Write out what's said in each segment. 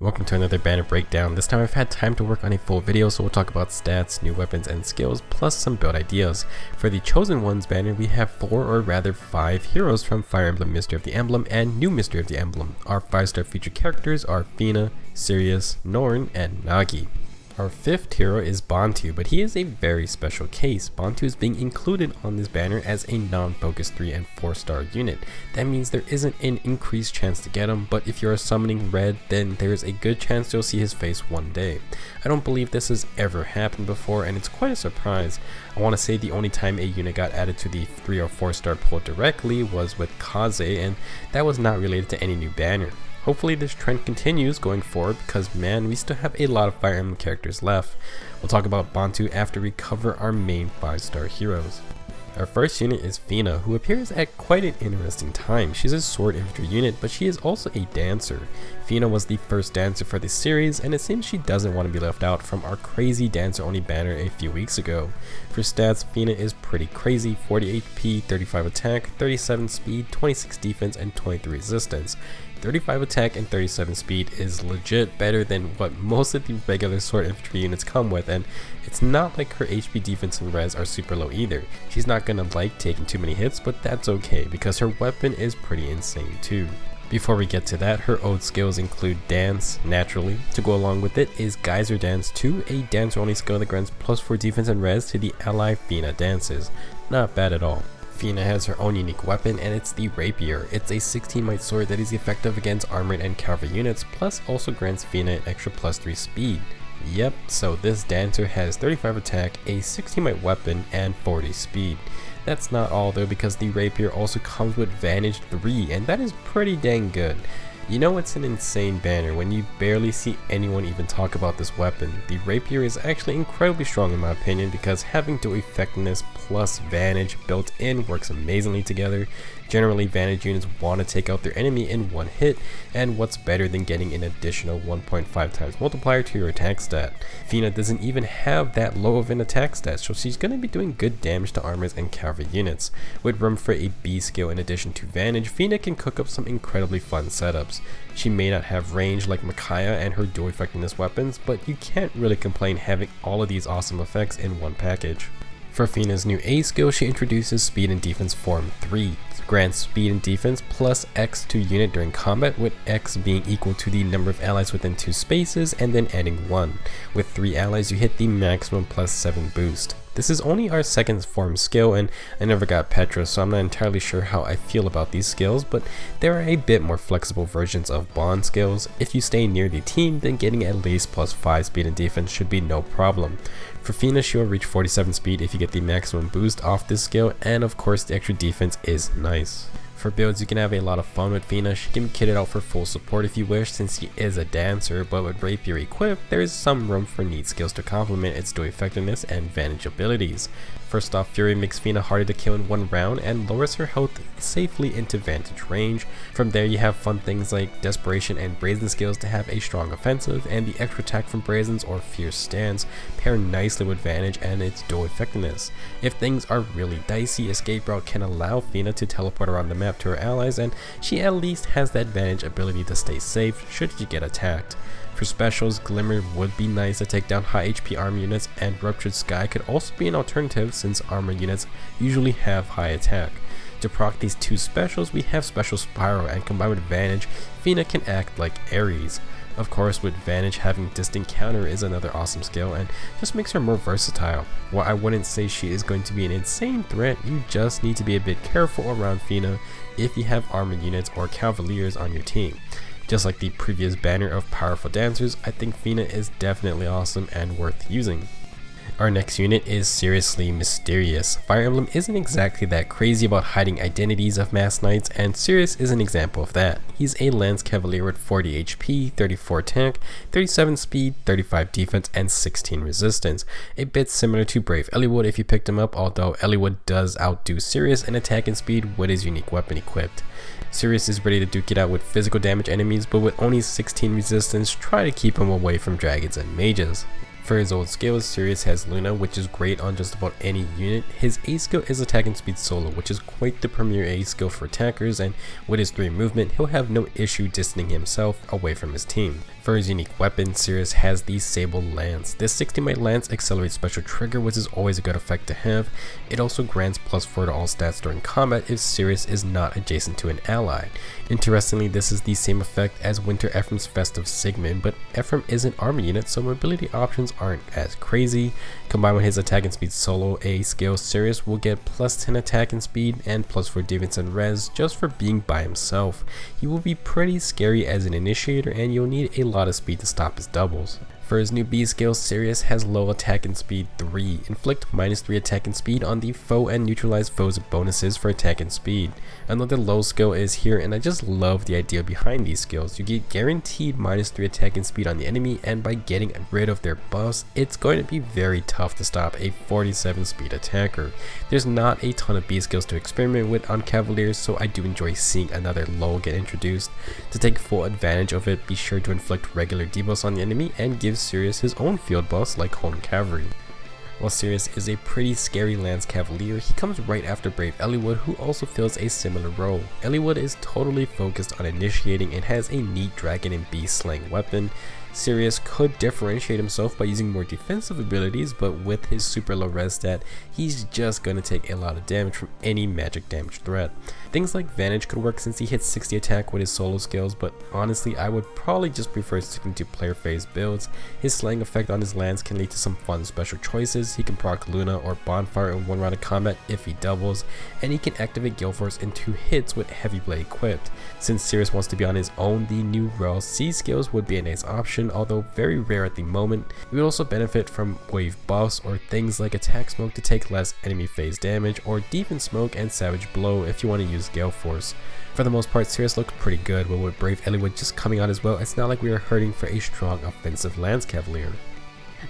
Welcome to another banner breakdown. This time I've had time to work on a full video, so we'll talk about stats, new weapons and skills, plus some build ideas. For the Chosen Ones banner, we have 4 or rather 5 heroes from Fire Emblem Mystery of the Emblem and New Mystery of the Emblem. Our 5-star featured characters are Phina, Sirius, Norne, and Nagi. Our 5th hero is Bantu, but he is a very special case. Bantu is being included on this banner as a non-focus 3 and 4-star unit. That means there isn't an increased chance to get him, but if you're summoning red, then there's a good chance you'll see his face one day. I don't believe this has ever happened before, and it's quite a surprise. I want to say the only time a unit got added to the 3 or 4-star pool directly was with Kaze, and that was not related to any new banner. Hopefully this trend continues going forward because man, we still have a lot of Fire Emblem characters left. We'll talk about Bantu after we cover our main 5-star heroes. Our first unit is Phina, who appears at quite an interesting time. She's a sword infantry unit, but she is also a dancer. Phina was the first dancer for this series, and it seems she doesn't want to be left out from our crazy dancer only banner a few weeks ago. For stats, Phina is pretty crazy: 40 HP, 35 attack, 37 speed, 26 defense, and 23 resistance. 35 attack and 37 speed is legit better than what most of the regular sword infantry units come with, and it's not like her HP defense and res are super low either. She's not gonna like taking too many hits, but that's okay because her weapon is pretty insane too. Before we get to that, her ode skills include Dance, naturally. To go along with it is Geyser Dance 2, a dancer only skill that grants +4 defense and res to the ally Phina dances. Not bad at all. Phina has her own unique weapon, and it's the Rapier. It's a 16 might sword that is effective against armored and cavalry units, plus also grants Phina an extra +3 speed. Yep, so this dancer has 35 attack, a 16 might weapon, and 40 speed. That's not all though, because the Rapier also comes with Vantage 3, and that is pretty dang good. You know, it's an insane banner when you barely see anyone even talk about this weapon. The Rapier is actually incredibly strong in my opinion because having dual effectiveness plus Vantage built in works amazingly together. Generally, Vantage units want to take out their enemy in one hit, and what's better than getting an additional 1.5 times multiplier to your attack stat? Phina doesn't even have that low of an attack stat, so she's going to be doing good damage to armors and cavalry units. With room for a B skill in addition to Vantage, Phina can cook up some incredibly fun setups. She may not have range like Micaiah and her dual effectiveness weapons, but you can't really complain having all of these awesome effects in one package. For Phina's new A skill, she introduces Speed and Defense Form 3. Grants speed and defense plus X to unit during combat, with X being equal to the number of allies within 2 spaces and then adding 1. With 3 allies you hit the maximum +7 boost. This is only our 2nd form skill, and I never got Petra, so I'm not entirely sure how I feel about these skills, but there are a bit more flexible versions of bond skills. If you stay near the team, then getting at least +5 speed and defense should be no problem. For Phina, she will reach 47 speed if you get the maximum boost off this skill, and of course the extra defense is nice. For builds, you can have a lot of fun with Phina. She can be kitted out for full support if you wish, since she is a dancer, but with Rapier equipped, there is some room for neat skills to complement its dual effectiveness and Vantage abilities. First off, Fury makes Phina harder to kill in one round and lowers her health safely into Vantage range. From there you have fun things like Desperation and Brazen skills to have a strong offensive, and the extra attack from Brazens or Fierce Stance pair nicely with Vantage and its dual effectiveness. If things are really dicey, Escape Route can allow Phina to teleport around the map to her allies, and she at least has that Vantage ability to stay safe should she get attacked. For specials, Glimmer would be nice to take down high HP armor units, and Ruptured Sky could also be an alternative since armor units usually have high attack. To proc these 2 specials, we have Special Spiral, and combined with Vantage, Phina can act like Ares. Of course, with Vantage, having Distant Counter is another awesome skill and just makes her more versatile. While I wouldn't say she is going to be an insane threat, you just need to be a bit careful around Phina if you have armored units or cavaliers on your team. Just like the previous banner of powerful dancers, I think Phina is definitely awesome and worth using. Our next unit is seriously mysterious. Fire Emblem isn't exactly that crazy about hiding identities of mass knights, and Sirius is an example of that. He's a Lance Cavalier with 40 HP, 34 attack, 37 speed, 35 defense, and 16 resistance. A bit similar to Brave Eliwood if you picked him up, although Eliwood does outdo Sirius in attack and speed with his unique weapon equipped. Sirius is ready to duke it out with physical damage enemies, but with only 16 resistance, try to keep him away from dragons and mages. For his old skills, Sirius has Luna, which is great on just about any unit. His A skill is attack and speed solo, which is quite the premier A skill for attackers, and with his 3 movement, he'll have no issue distancing himself away from his team. For his unique weapon, Sirius has the Sable Lance. This 60 might lance accelerates special trigger, which is always a good effect to have. It also grants +4 to all stats during combat if Sirius is not adjacent to an ally. Interestingly, this is the same effect as Winter Ephraim's Festive Sigmund, but Ephraim is an armor unit, so mobility options aren't as crazy. Combined with his attack and speed solo A skill, Sirius will get +10 attack and speed and +4 defense and res just for being by himself. He will be pretty scary as an initiator, and you'll need a lot of speed to stop his doubles. For his new B skill, Sirius has low attack and speed 3. Inflict -3 attack and speed on the foe and neutralize foes' bonuses for attack and speed. Another low skill is here, and I just love the idea behind these skills. You get guaranteed -3 attack and speed on the enemy, and by getting rid of their buffs, it's going to be very tough to stop a 47 speed attacker. There's not a ton of B skills to experiment with on Cavaliers, so I do enjoy seeing another low get introduced. To take full advantage of it, be sure to inflict regular debuffs on the enemy and give Sirius his own field buffs like Honed Cavalry. While Sirius is a pretty scary Lance Cavalier, he comes right after Brave Eliwood, who also fills a similar role. Eliwood is totally focused on initiating and has a neat dragon and beast slaying weapon. Sirius could differentiate himself by using more defensive abilities, but with his super low res stat, he's just gonna take a lot of damage from any magic damage threat. Things like Vantage could work since he hits 60 attack with his solo skills, but honestly I would probably just prefer sticking to player phase builds. His slaying effect on his lance can lead to some fun special choices. He can proc Luna or Bonfire in one round of combat if he doubles, and he can activate Gale Force in 2 hits with Heavy Blade equipped. Since Sirius wants to be on his own, the new Rel C skills would be a nice option, although very rare at the moment. We would also benefit from wave buffs or things like attack smoke to take less enemy phase damage, or defense smoke and savage blow if you want to use Gale Force. For the most part, Sirius looks pretty good, but with Brave Eliwood just coming out as well, it's not like we are hurting for a strong offensive Lance Cavalier.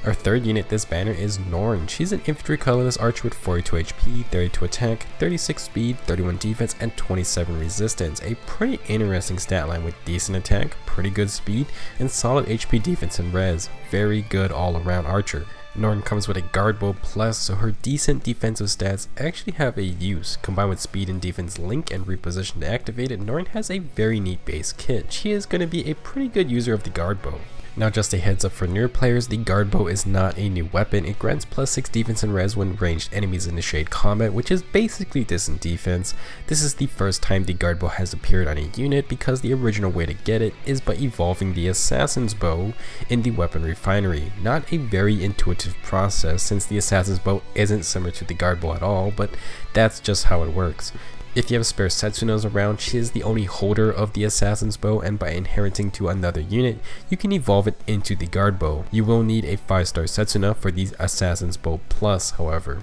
Our third unit this banner is Norne. She's an infantry colorless archer with 42 HP, 32 attack, 36 speed, 31 defense, and 27 resistance. A pretty interesting stat line with decent attack, pretty good speed, and solid HP defense and res. Very good all around archer. Norne comes with a guard bow plus, so her decent defensive stats actually have a use. Combined with speed and defense link and reposition to activate it, Norne has a very neat base kit. She is going to be a pretty good user of the guard bow. Now just a heads up for newer players, the guard bow is not a new weapon. It grants +6 defense and res when ranged enemies initiate combat, which is basically decent defense. This is the first time the guard bow has appeared on a unit, because the original way to get it is by evolving the assassin's bow in the weapon refinery. Not a very intuitive process, since the assassin's bow isn't similar to the guard bow at all, but that's just how it works. If you have spare Setsunas around, she is the only holder of the Assassin's Bow, and by inheriting to another unit, you can evolve it into the Guard Bow. You will need a 5-star Setsuna for the Assassin's Bow Plus, however.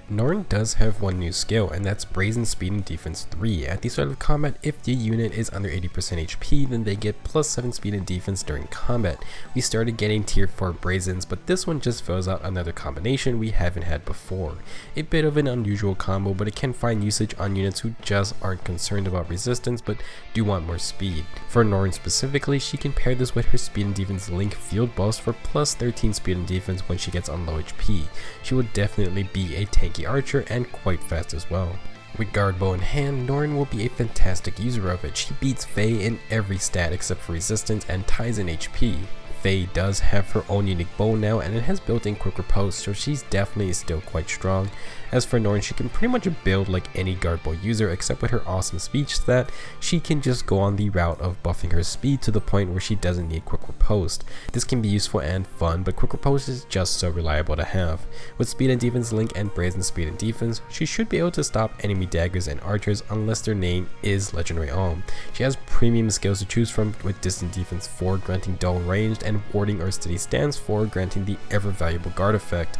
Norne does have one new skill, and that's Brazen Speed and Defense 3. At the start of combat, if the unit is under 80% HP, then they get +7 speed and defense during combat. We started getting tier 4 Brazens, but this one just fills out another combination we haven't had before. A bit of an unusual combo, but it can find usage on units who just aren't concerned about resistance but do want more speed. For Norne specifically, she can pair this with her speed and defense link field buffs for +13 speed and defense when she gets on low HP. She would definitely be a tanky archer and quite fast as well. With guard bow in hand, Norne will be a fantastic user of it. She beats Faye in every stat except for resistance and ties in HP. Faye does have her own unique bow now, and it has built-in quick riposte, so she's definitely still quite strong. As for Norne, she can pretty much build like any guard bow user, except with her awesome speech stat, she can just go on the route of buffing her speed to the point where she doesn't need quick riposte. This can be useful and fun, but quick riposte is just so reliable to have. With speed and defense link and brazen speed and defense, she should be able to stop enemy daggers and archers unless their name is legendary Alm. She has premium skills to choose from, with distant defense 4 granting dull ranged, and warding or steady stance 4 granting the ever valuable guard effect.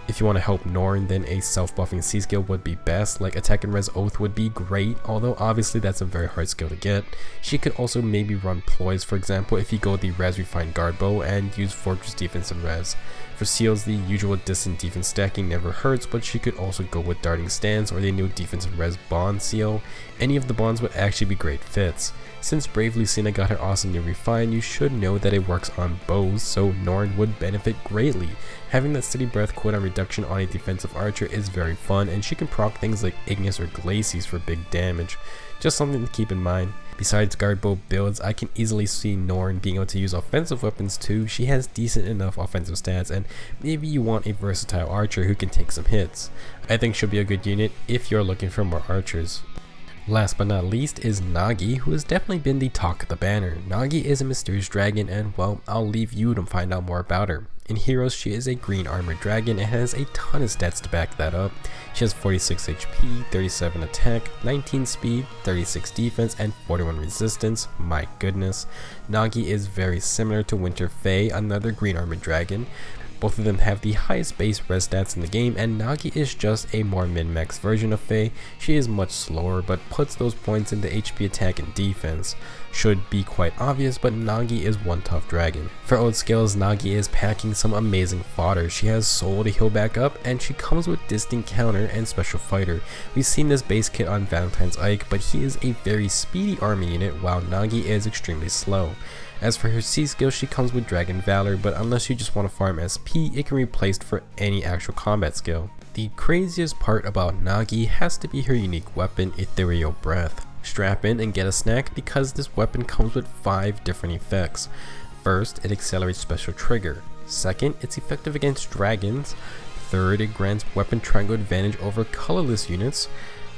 If you want to help Norne, then a self-buffing C skill would be best, like Attack and Res Oath would be great, although obviously that's a very hard skill to get. She could also maybe run Ploys, for example, if you go the Res Refined Guard Bow and use Fortress Defense and Res. For seals, the usual distant defense stacking never hurts, but she could also go with Darting Stance or the new Defense and Res Bond seal. Any of the bonds would actually be great fits. Since Brave Lucina got her awesome new refine, you should know that it works on bows, so Norn would benefit greatly. Having that steady breath cooldown reduction on a defensive archer is very fun, and she can proc things like Ignis or Glacies for big damage. Just something to keep in mind. Besides guard bow builds, I can easily see Norn being able to use offensive weapons too. She has decent enough offensive stats, and maybe you want a versatile archer who can take some hits. I think she'll be a good unit if you're looking for more archers. Last but not least is Nagi, who has definitely been the talk of the banner. Nagi is a mysterious dragon, and well, I'll leave you to find out more about her. In Heroes, she is a green armored dragon and has a ton of stats to back that up. She has 46 HP, 37 attack, 19 speed, 36 defense, and 41 resistance. My goodness. Nagi is very similar to Winter Fae, another green armored dragon. Both of them have the highest base res stats in the game, and Nagi is just a more min-max version of Fae. She is much slower, but puts those points into HP attack and defense. Should be quite obvious, but Nagi is one tough dragon. For old skills, Nagi is packing some amazing fodder. She has soul to heal back up, and she comes with distant counter and special fighter. We've seen this base kit on Valentine's Ike, but he is a very speedy army unit, while Nagi is extremely slow. As for her C skill, she comes with Dragon Valor, but unless you just want to farm SP, it can be replaced for any actual combat skill. The craziest part about Nagi has to be her unique weapon, Ethereal Breath. Strap in and get a snack because this weapon comes with 5 different effects. First, it accelerates special trigger. Second, it's effective against dragons. Third, it grants weapon triangle advantage over colorless units.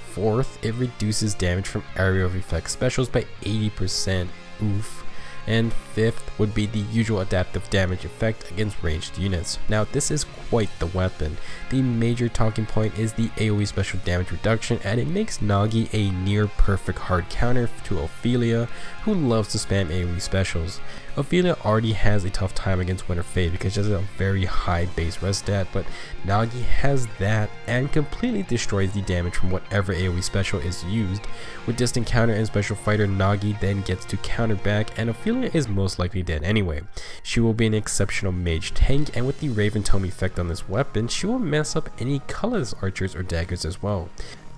Fourth, it reduces damage from area of effect specials by 80%. Oof. And fifth would be the usual adaptive damage effect against ranged units. Now this is quite the weapon. The major talking point is the AoE special damage reduction, and it makes Nagi a near perfect hard counter to Ophelia, who loves to spam AoE specials. Ophelia already has a tough time against Winter Fae because she has a very high base res stat, but Nagi has that and completely destroys the damage from whatever AoE special is used. With distant counter and special fighter, Nagi then gets to counter back, and Ophelia is most likely dead anyway. She will be an exceptional mage tank, and with the Raven Tome effect on this weapon, she will mess up any colorless archers or daggers as well.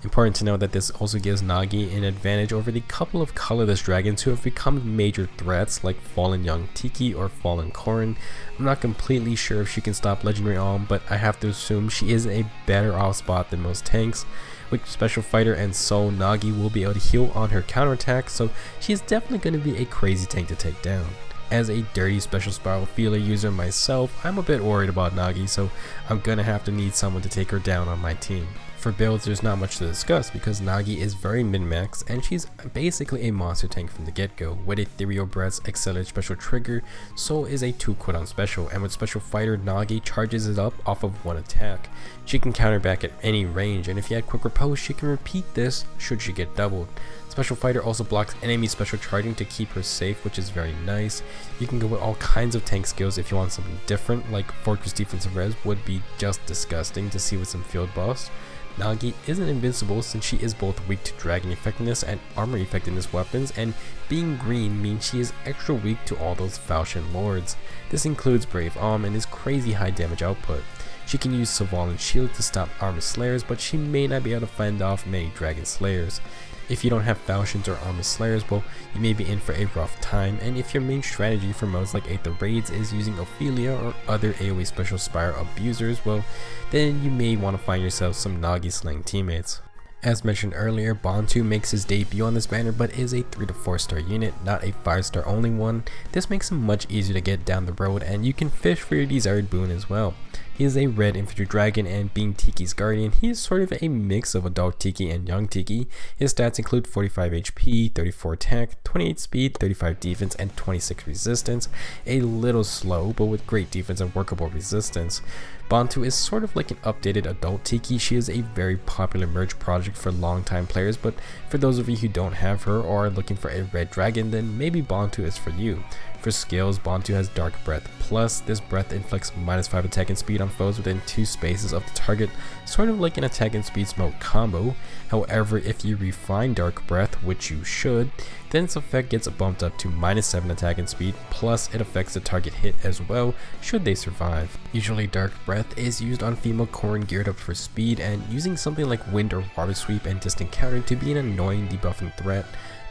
Important to know that this also gives Nagi an advantage over the couple of colorless dragons who have become major threats like Fallen Young Tiki or Fallen Corrin. I'm not completely sure if she can stop Legendary Alm, but I have to assume she is a better off spot than most tanks. With Special Fighter and Soul, Nagi will be able to heal on her counterattack, so she is definitely going to be a crazy tank to take down. As a dirty Special Spiral Feeler user myself, I'm a bit worried about Nagi, so I'm gonna have to need someone to take her down on my team. For builds, there's not much to discuss because Nagi is very min-max and she's basically a monster tank from the get-go. With Ethereal Breath's accelerated special trigger, Soul is a 2 cooldown special, and with Special Fighter, Nagi charges it up off of 1 attack. She can counter back at any range, and if you had Quick Riposte, she can repeat this should she get doubled. Special Fighter also blocks enemy special charging to keep her safe, which is very nice. You can go with all kinds of tank skills if you want something different, like Fortress Defensive Res would be just disgusting to see with some field buffs. Nagi isn't invincible since she is both weak to dragon effectiveness and armor effectiveness weapons, and being green means she is extra weak to all those Falchion Lords. This includes Brave Alm and his crazy high damage output. She can use Sylvanas Shield to stop Armor Slayers, but she may not be able to fend off many Dragon Slayers. If you don't have Falchions or Armor Slayers, well, you may be in for a rough time, and if your main strategy for modes like Aether Raids is using Ophelia or other AoE Special Spiral abusers, well, then you may want to find yourself some Nagi slaying teammates. As mentioned earlier, Bantu makes his debut on this banner but is a 3 to 4 star unit, not a 5 star only one. This makes him much easier to get down the road, and you can fish for your desired boon as well. He is a red infantry dragon, and being Tiki's guardian, he is sort of a mix of adult Tiki and young Tiki. His stats include 45 HP, 34 attack, 28 speed, 35 defense, and 26 resistance. A little slow, but with great defense and workable resistance. Bantu is sort of like an updated adult Tiki. She is a very popular merge project for longtime players, but for those of you who don't have her or are looking for a red dragon, then maybe Bantu is for you. For skills, Bantu has Dark Breath Plus. This breath inflicts -5 attack and speed on foes within 2 spaces of the target, sort of like an attack and speed smoke combo. However, if you refine Dark Breath, which you should, then its effect gets bumped up to -7 attack and speed, plus it affects the target hit as well, should they survive. Usually Dark Breath is used on female Corrin geared up for speed, and using something like Wind or Water Sweep and Distant Counter to be an annoying debuffing threat.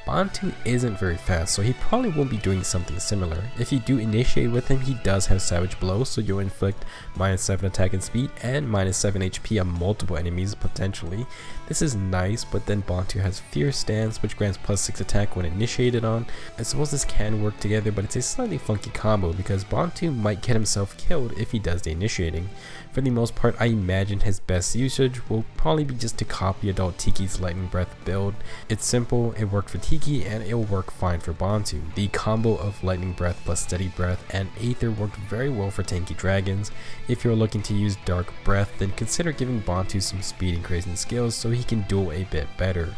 Bantu isn't very fast, so he probably won't be doing something similar. If you do initiate with him, he does have Savage Blow, so you'll inflict -7 attack and speed and -7 HP on multiple enemies potentially. This is nice, but then Bantu has Fierce Stance, which grants +6 attack when initiated on. I suppose this can work together, but it's a slightly funky combo because Bantu might get himself killed if he does the initiating. For the most part, I imagine his best usage will probably be just to copy Adult Tiki's Lightning Breath build. It's simple, it worked for Tiki, and it'll work fine for Bantu. The combo of Lightning Breath plus Steady Breath and Aether worked very well for tanky dragons. If you're looking to use Dark Breath, then consider giving Bantu some speed increasing skills so he can duel a bit better.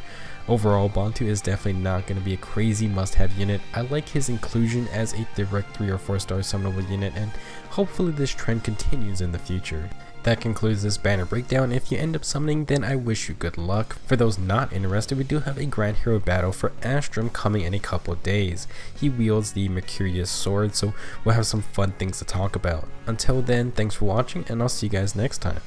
Overall, Bantu is definitely not going to be a crazy must-have unit. I like his inclusion as a direct 3 or 4 star summonable unit, and hopefully this trend continues in the future. That concludes this banner breakdown. If you end up summoning, then I wish you good luck. For those not interested, we do have a Grand Hero battle for Astrum coming in a couple days. He wields the Mercurius sword, so we'll have some fun things to talk about. Until then, thanks for watching, and I'll see you guys next time.